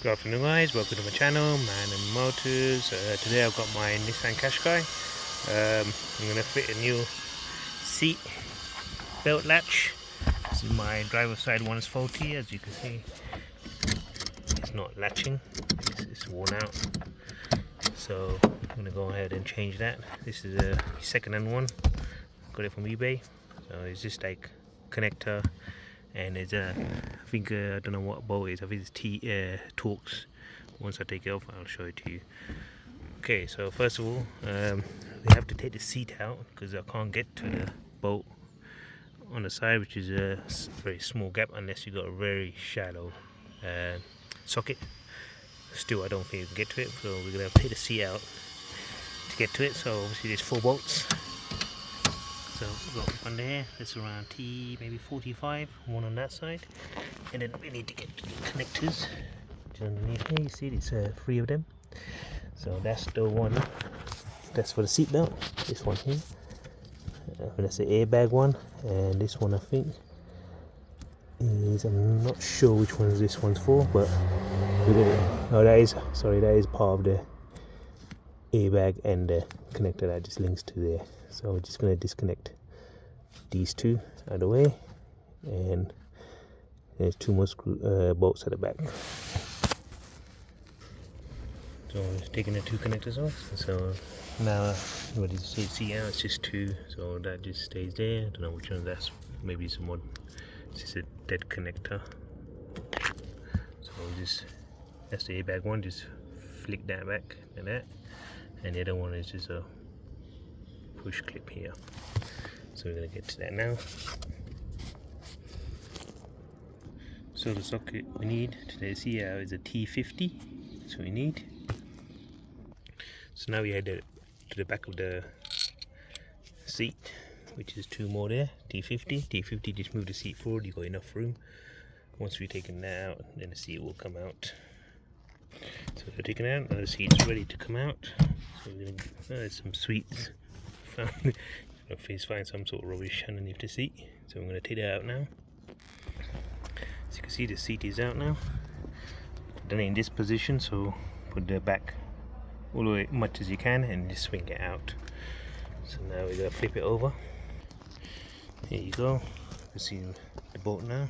Good afternoon guys, welcome to my channel, Man and Motors. Today I've got my Nissan Qashqai. I'm going to fit a new seat belt latch. This is my driver's side one is faulty, as you can see. It's not latching, it's worn out. So I'm going to go ahead and change that. This is a second-hand one, got it from eBay. So it's just like connector. And there's a, I think I don't know what bolt it is. I think it's Torx. Once I take it off, I'll show it to you. Okay, so first of all, we have to take the seat out because I can't get to the bolt on the side, which is a very small gap unless you got a very shallow socket. Still, I don't think you can get to it, so we're gonna take the seat out to get to it. So obviously, there's 4 bolts. So we've got one there, that's around maybe 45, one on that side, and then we need to get the connectors which underneath here. You see it's 3 of them. So that's the one, that's for the seat belt. This one here, that's the airbag one, and this one I think is, I'm not sure which one this one's for, but oh, that is part of the airbag and the connector that just links to there. So we're just going to disconnect these 2 out of the way, and there's 2 more bolts at the back. So I'm just taking the 2 connectors off. So now ready to see out, it's just 2, so that just stays there. I don't know which one that's, maybe some more. It's just a dead connector. So that's the airbag one, just flick that back like that, and the other one is just a push clip here. So we're going to get to that now. So the socket we need today is a T50. That's what we need. So now we head to the back of the seat, which is 2 more there. T50, just move the seat forward, you got enough room. Once we've taken that out, then the seat will come out. So we're taking it out, now the seat's ready to come out. So we're going to, there's some sweets. Please find some sort of rubbish underneath the seat. So I'm going to take that out now. As you can see, the seat is out now. Done it in this position, so put the back all the way much as you can and just swing it out. So now we're going to flip it over. Here you go. You can see the bolt now.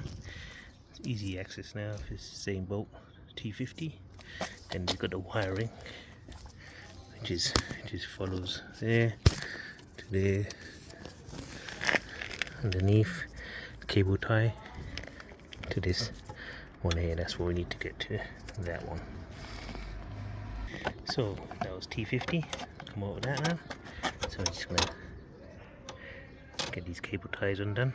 It's easy access now. It's the same bolt, T50. Then you've got the wiring, which just follows there. There, underneath, cable tie to this one here. That's what we need to get to, that one. So that was T50. Come out with that now. So I'm just gonna get these cable ties undone.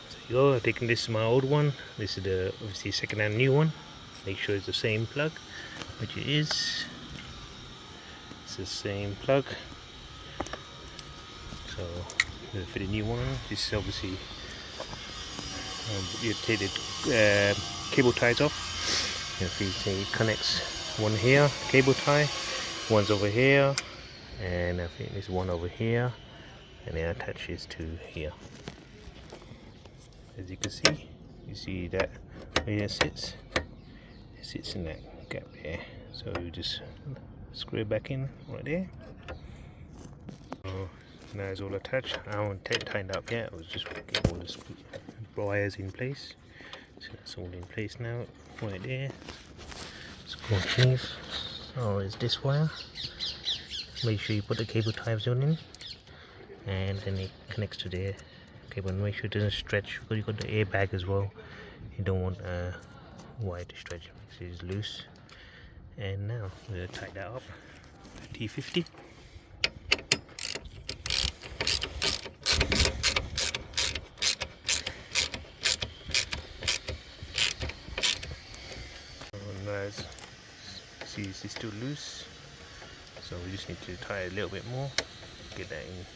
So you go. I've taken this, my old one. This is the obviously second-hand new one. Make sure it's the same plug, which it is. It's the same plug. So for the new one, this is obviously you take the cable ties off. You see it connects one here, cable tie, one's over here, and I think there's one over here, and it attaches to here. As you can see, you see that where it sits in that gap there. So you just screw it back in right there. Now it's all attached. I haven't tightened up yet. I was just getting all the wires in place. So that's all in place now, right there. Let's go underneath. So it's this wire. Make sure you put the cable ties on in, and then it connects to the cable. And make sure it doesn't stretch because you've got the airbag as well. You don't want wire to stretch. Make sure it's loose. And now we're going to tie that up. T50. As see, it's still loose, so we just need to tie it a little bit more, get that in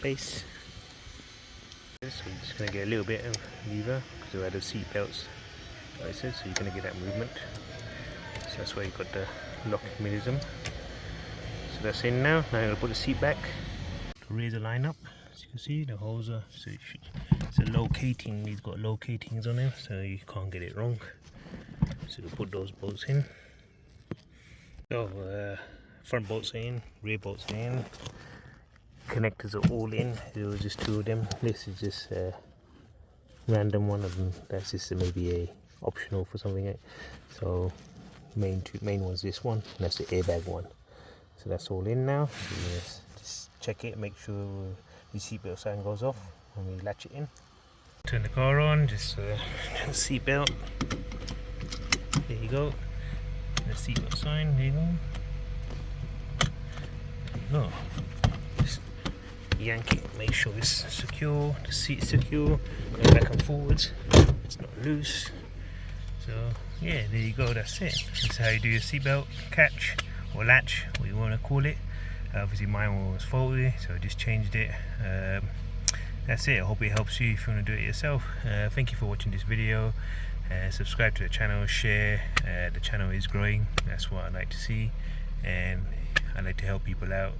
place. So you're just going to get a little bit of lever because we had the seat belts, like I said, so you're going to get that movement. So that's why you got the lock mechanism. So that's in now. Now I'm going to put the seat back. Raise the line up. as you can see the holes are, so it's a locating, these got locatings on them, so you can't get it wrong. So you put those bolts in. So front bolts are in, rear bolts are in, connectors are all in. There was just 2 of them. This is just a random one of them. That's just maybe a optional for something. So main one's this one, and that's the airbag one. So that's all in now. So just check it, make sure the seatbelt sign goes off when we latch it in. Turn the car on, just seatbelt. There you go. The seatbelt sign, there you go. No, just yank it, make sure it's secure, the seat's secure, go back and forwards, it's not loose. So yeah, there you go, that's it. That's how you do your seatbelt catch or latch, what you want to call it. Obviously mine was faulty, so I just changed it. That's it. I hope it helps you if you want to do it yourself. Thank you for watching this video. Subscribe to the channel, share. The channel is growing, that's what I like to see, and I like to help people out.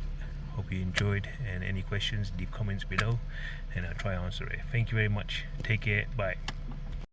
Hope you enjoyed, and any questions leave comments below and I'll try to answer it. Thank you very much. Take care. Bye.